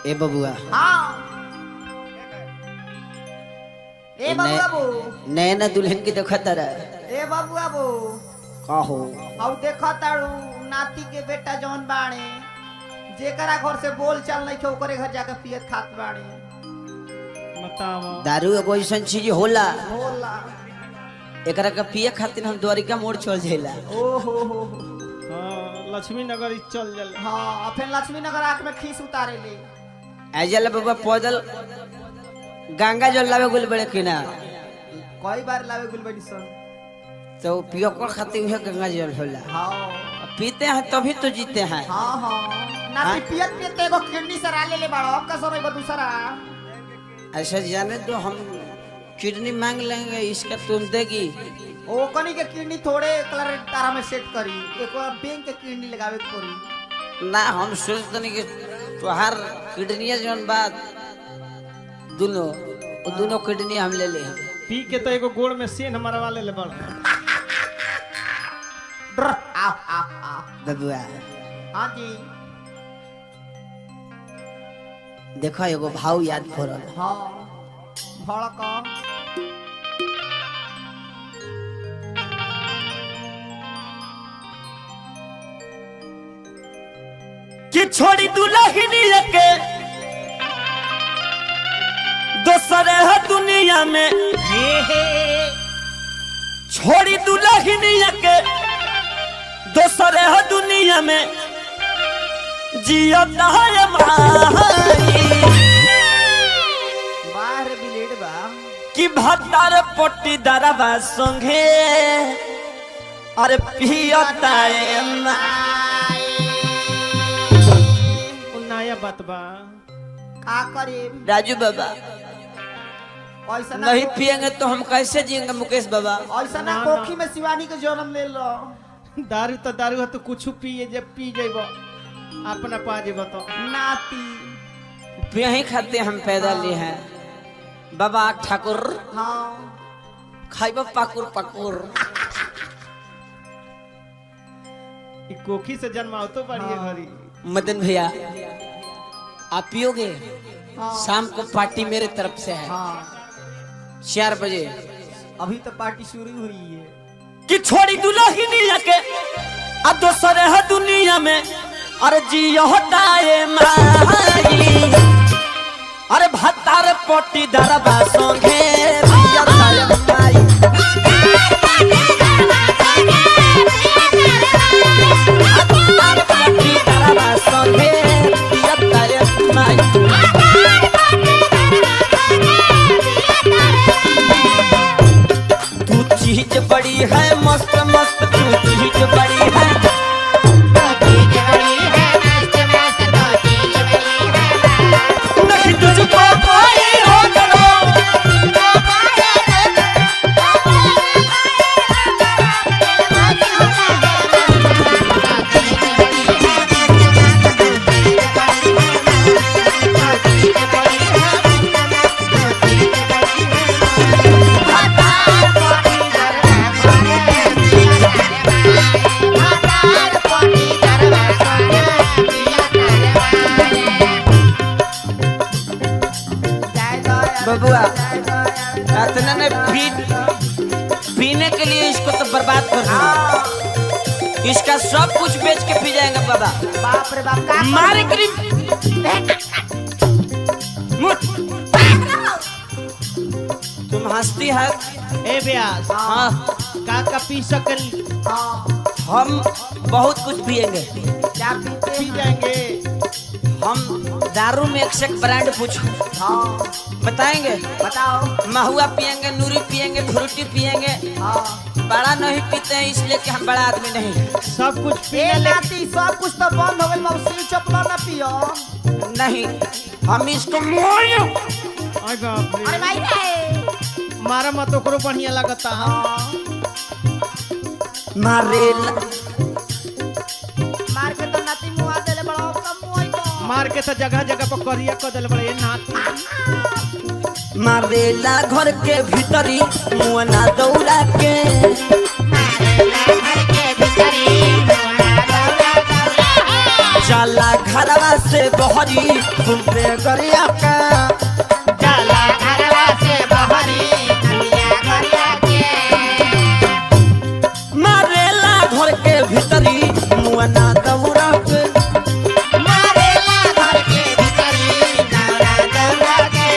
ए बबुआ हाँ ए बाबू नैना दुल्हन की देखा तारा ए बाबू कहो अब देखा तारू नाती के बेटा जौन बाणे जेकरा घर से बोल चाल नहीं खे ओकरे घर जाके पियत खात बाणे बताओ दारू एगो ऐसा चीज होला होला एकरा के पिए खातिर हम द्वारिका मोड़ चल जाइला ओ हो हाँ लक्ष्मी नगर ही चल जल हाँ फिर लक्ष्मी नगर आंख में खीस उतारे ले ऐजल बाबा पैदल गंगा जल लावे गुल बड़े किना कई बार लावे गुल बड़ी सन तो पियो को खातिर उहे गंगा जल होला हाँ पीते हैं तभी तो जीते हैं हाँ हाँ नाती पियत पियत एगो किडनी सरा ले बाड़ो अब का सर दूसरा ऐसा जाने तो हम किडनी मांग लेंगे इसका तुम देगी ओ कनी के किडनी थोड़े कलर तारा में सेट करी एक बार बैंक के किडनी लगावे के पड़ी ना हम सोचते नहीं कि तुहार किडनी जौन बात दोनों वो दोनों किडनी हम ले ले पी के तो एगो गोड़ में सेन मरवा ले बड़ आ आ आ बबुआ हाँ जी देखो एगो भाव याद पड़ल हाँ भड़क कि छोड़ी दुल्हनिया के दोसर है दुनिया में छोड़ी दुल्हनिया के दोसर है दुनिया में जियता है माई बाहर बिलेड बा कि भत्तार पट्टी दरबा संगे अरे पियता है माई नया बात बा का करे राजू बाबा ऐसा ना नहीं पिएंगे तो हम कैसे जिएंगे मुकेश बाबा ऐसा ना कोखी में शिवानी के जन्म ले लो दारू है तो कुछ पिए जब पी जेब अपना पा जेब तो नाती यही खाते हम पैदा लिए हैं बाबा ठाकुर हाँ खाइबा पाकुर पाकुर ई कोखी से जन्माओ तो बढ़िया घरी मदन भैया आप पियोगे हाँ शाम को पार्टी मेरे तरफ से है हाँ 4 बजे अभी तो पार्टी शुरू हुई है कि छोड़ी दुल्हनिया के आ दोसर है दुनिया में अरे जियता है माई अरे भत्तार पट्टी दरबा संगे पियता है माई भत्तार पट्टी दरबा संगे पियता है माई तू चीज बड़ी है मस्त मस्त तू चीज बड़ी है नहीं तुझको कोई रोक लो बबुआ इतना ने पीने के लिए इसको तो बर्बाद कर दिया इसका सब कुछ बेच के पी जाएंगे बाबा बाप रे बाप का मारे करीब तुम हंसती है ए ब्यास हाँ का पी सकल हाँ हम बहुत कुछ पिएंगे क्या पीते पी हैं? जाएंगे हम दारू में एक ब्रांड पूछो हाँ बताएंगे बताओ महुआ पिएंगे नूरी पिएंगे फ्रूटी पिएंगे हाँ बड़ा नहीं पीते हैं इसलिए कि हम बड़ा आदमी नहीं हैं। सब कुछ ए पीने ले नाती सब कुछ तो बंद हो गई मौसी चपला ना पियो नहीं हम इसको आई बाप अरे रे भाई रे मारा मत ओकरो बढ़िया लगता है हाँ मारेला मार के तो नाती मुआ देले बड़ा कम मुआई को मार के तो जगह जगह पर करिया कर दिल बड़े नाथ मारेला घर के भीतरी मुआना दौड़ा के जाला घरवा से बहुत बहरी घूमे गरिया का जाला घरवा से बहरी नदिया गरिया के मारेला घर के भीतरी मुआना दौरा के मारेला घर के भीतरी नौरा दौरा के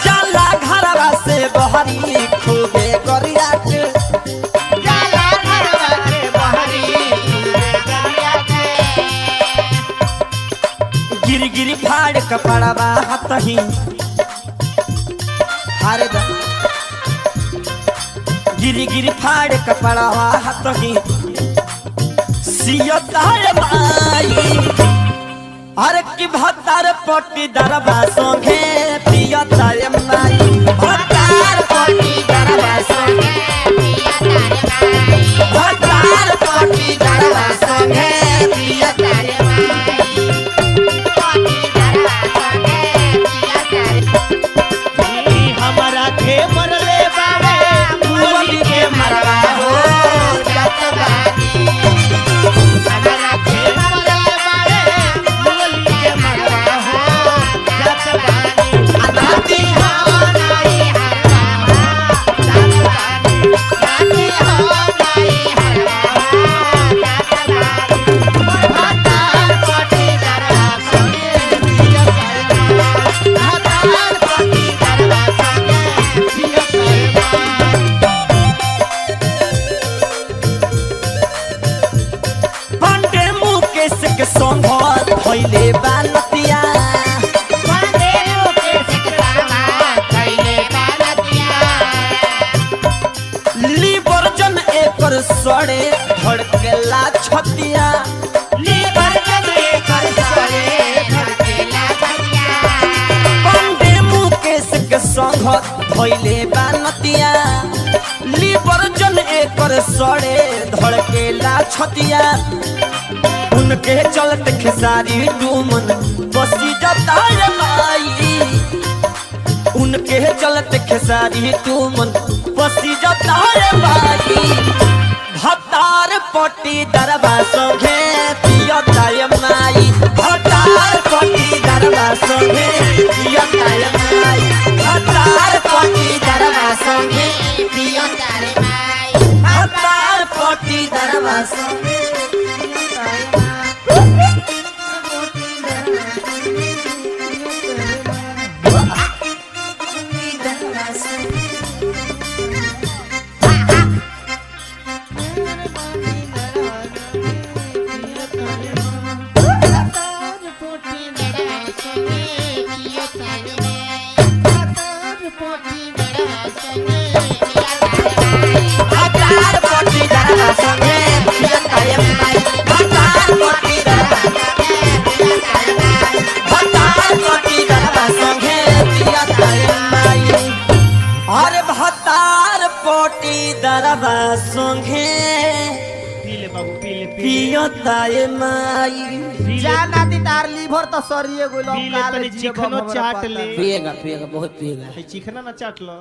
जाला घरवा से बहरी खूबे गरिया के जाला घरवा से बहरी नदिया के गिरी गिरी फाड़ कपड़वा हतही हारे दा गिरी गिरी फाड़ कपड़वा हतही सियतार माई अरे की भतार पट्टी दरबा संगे पियतार माई भतार पट्टी दरबा संगे भतार पट्टी दरबा संगे पियतार हमारा के मरले बाबे मुअली के मरवा हो जत बानी हमारा के मरले बारे बोली के मरवा हो जत बानी अनाती हो नहीं हरवा जत बानी नाती हो नहीं हरवा जत बानी हतार कोटी करवा संगे पिया करवा हतार कोटी करवा संगे पिया करवा पंडे मुकेश के संग धइले बानतिया वंदे लोके सिकरामा कैले बालतिया लीवर जन एकर सड़े धड़केला छतिया लीवर जगे कर सरे धड़केला छतिया पंडे मुकेश के संग धइले बानतिया लीवर जन एकर सड़े धड़केला छतिया उनके चलते खेसारी डूमन बसी जाता है माई उनके चलते खेसारी डूमन बसी जाता है माई भतार पट्टी दरबा संगे पियता है माई भतार पट्टी दरबा संगे पियता है माई भतार पट्टी दरबा संगे पियो तारे माई भतार पट्टी दरबा संगे भतार पट्टी दरबा संगे पियता है माई भतार पट्टी दरबा भतार पट्टी दरबा संगे पियता है माई अरे भतार पट्टी दरबा संगे पी ले बाबू पी ले पियता है माई जा नाती तार लीवर तो सरिए गोलो पी ले तनी चिकनो चाट ले पिएगा पिएगा बहुत पिएगा चिकना ना चाट लो